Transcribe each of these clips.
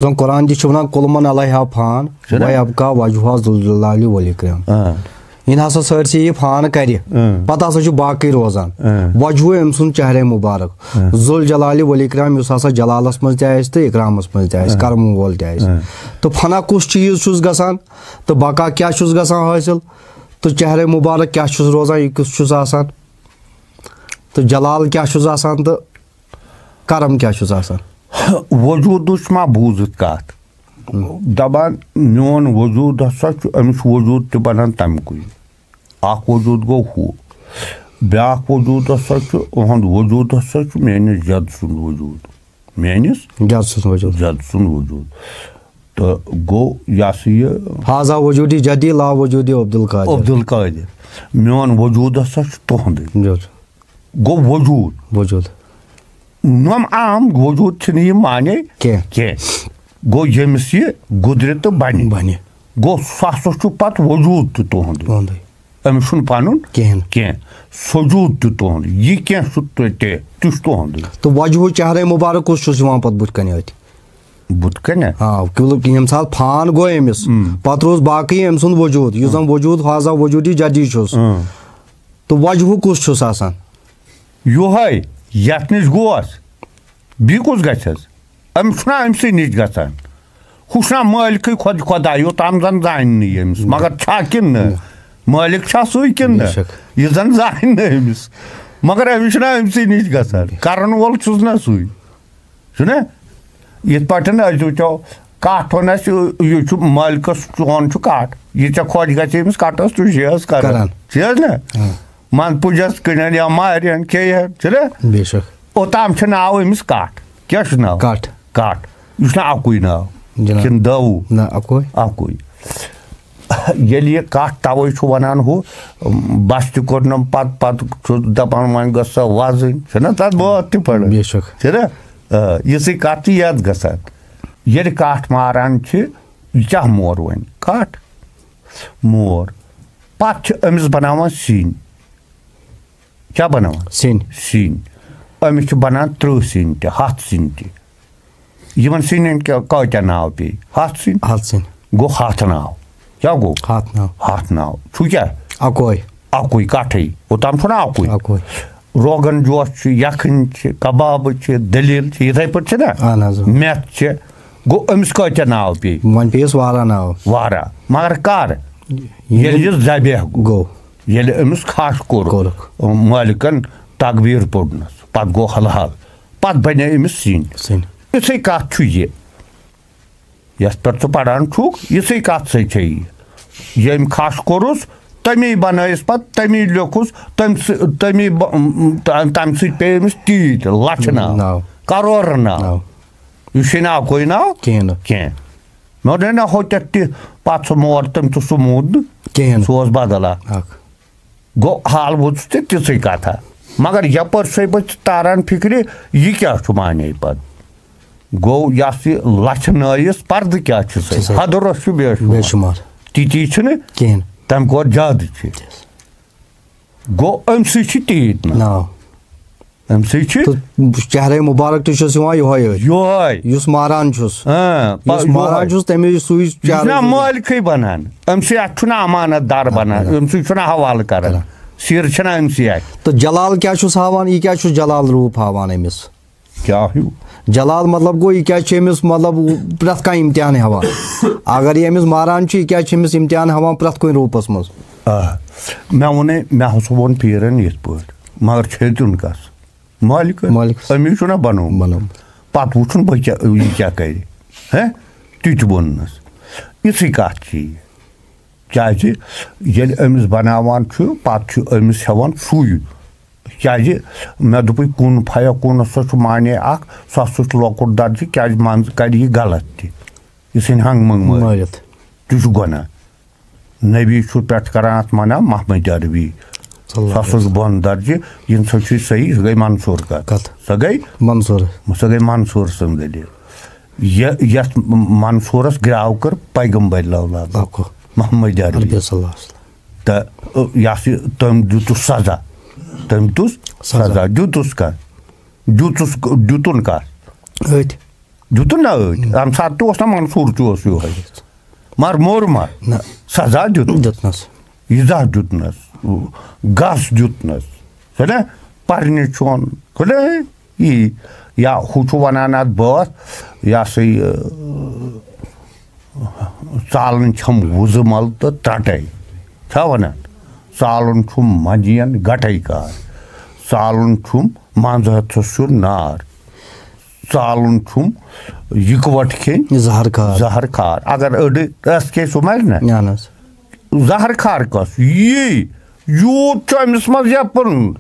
Quran one Coleman अलैहा फान वयबका वजहुहा ज़ुल जलाली वल इकराम इन हसा सरसी यह फान कर पत हसा बाकी रोजान वजहु अम सुन चेहरे मुबारक ज़ुल जलाली वल इकराम इस हसा जलालस मज तो इकरामस मज करम वोल तो फना कुछ चीज गसान तो बका क्या गसान हासिल तो चेहरे मुबारक क्या रोजान यह कुछ आसान तो जलाल क्या आसान तो करम क्या आसान वजूद मा बूजित कत दपान मोन वजूद हसा अमिस वजूद तम बनान तमकुई वजूद गो हू ब्या वजूद हसा वजूद हसा मेनिस जद सुन वजूद मेनिस जद सुन वजूद तो गो यह हाजा वजूदी जदी ला वजूदी अब्दुल कादिर मोन वजूद हसा तुहद गो वजूद नम आम वजूद माने गो यमिस यह गुदरे तो बन गो सह पत वजूद तो तुहद अमिस पन कह सजूद तो तुहद यह कह तुहद तो वजह चेहरे मुबारक कुछ पत बुत कन बुत कन हाँ ये सात फान गो अमिस पत रोज बाकी अम सुंद वजूद यह जन वजूद हाजा वजूदी जदी तो वजह कुछ आसान योहाय यथ नश गोस बी कुछ गस अमिस अमसे नश गसान हुना मालिक खुद खुदा योताम जन जान अमिस मगर छा किन मालिक छा सु किन यह जन जान अमिस मगर अमिस अमसे नश गसान करन वोल छुस ना सु ना ये पटन वो कट वन यह मालिकस चोन कट यह खुद गस कटस तो शेस कर ना मन पुजस कन या मारन क्या ओताम नाव अमिस कट क्या नाव कट कट यह अकुई नाव किन दवु अकुई ये कट तवे वन हु बस तम पत दपान वन गस वजन तथ बात तड़ा यह कत याद गसान ये कट मारान क्या मोर वन कट मोर पत अमिस बनावान सीन क्या बनावान सीन अमिस बनान 30 सीन 7 सीन इन सीन क्या नाव पे 7 सीन गो 7 नाव क्या गो 7 नाव छु क्या अकुई कटे ओताम छुना अकुई रोगन जोश यखन कबाब दलील इथे पे ना मेथ गो अमिस क्या नाव पे वन पेस वारा नाव वारा मगर कर ये जबह गो ये अमिस खास कोर मालिकन तकबीर पोड़नस पत गो हलहाल पत बने अमिस सीन इसे कत यथ पे पढ़ान छुक इसे कत सम खास कोरुस तमी बनस पत तमी लिखुस तमी तम पे अमिस तीत लच नाव करोर नाव यह कोई नाव कह मे ना हो पत सह मोर तम तो सूद सह बदल गो हाल वोत तिथि कथा मगर यपर से तारान फिक्र यह क्या माने पत गो यह लच पर्द क्या हद रस बेशुमार ती तम कोर ज्यादा गो अमसी तीत चेहरे मुबारक तो मारान मालिक बनान अमसी अमानत दार बनान अमसी हवाल कर सिर अमसी तो जलाल क्या हावान यह क्या जलाल रूप हावान अमिस क्या जलाल मतलब गो यह क्या मतलब प्रथ कह इम्तिहान हावान अगर यह अमिस मारान यह क्या इम्तिहान हावान प्रथ कुन रूपस मज मे वन मे हसा वो पीरन ये मगर छे तुन कस मालिक अमिस ना बनो पत वुन बह यह क्या कर ती वोनस इसी कत क्या अमिस बनावान पत अमिस हेवान सुई क्या मे दुप कुन फया कुन सह माने सह लकुट दर्ज क्या मन कर गलत तह हंग मंग मारित ती गुना नबी पे करान अत मना महमद अरबी सह बन दर्ज इन सही सह गई मंसूर कत सह गई मंसूर सम दलील यथ मंसूरस गिराव कर पैगम्बर लौलाद महमद अरबी तो यह तम दुतुस सजा दुतुन कर दितुन ना अम सात ओस ना मंसूर तोस यो मर मोर मर सजा दितनस इजा दितनस गस दितनस है परने चोन खुले या हूँ वनान बात यह सा चालन छम वुजमल तो त्रटे छा वनान चालन छुम मजियन गटे कार चालन छुम मंजहत नार चालन छुम इकवट खेन जहर खार अगर अस के सो मर ना जहर खार कस ये यूत अमिस मज यपन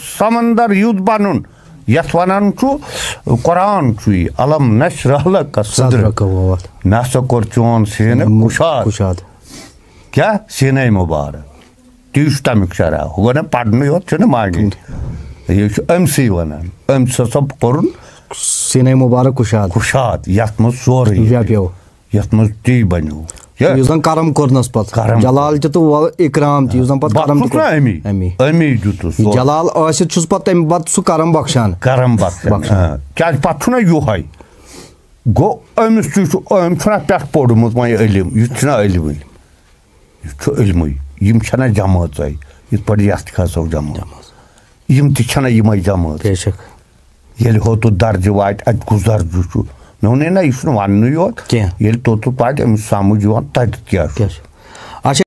समंदर यूत बन यथ वनान कुरान अलम नशरह लक सदरक नसा कोर चोन सीने कुशाद क्या सीने मुबारक तीस तमिक शरा हो ना पढ़ने योत मांगे ये अमसी वनान अम्स सब कोरुन सीने मुबारक कुशाद यथ मज सोरे यथ मज ती बनो युजन करम करनस पत जलाल तो इकराम युजन पत करम अमी जुतुस जलाल आसित छुस पत तम पत सु करम बख्शान क्या पत छुना युहाय गो अमिस अम छुना पेट पोड़मुत वह इलम यह छुना इलम यह इलम यम छना जमात इत पे यथ खसो जमात यम तछना यम जमात ये हो तो दर्ज वात अत कुछ दर्ज मे वन ना यह वन योत ये तो पाट अमिस समझ तत क्या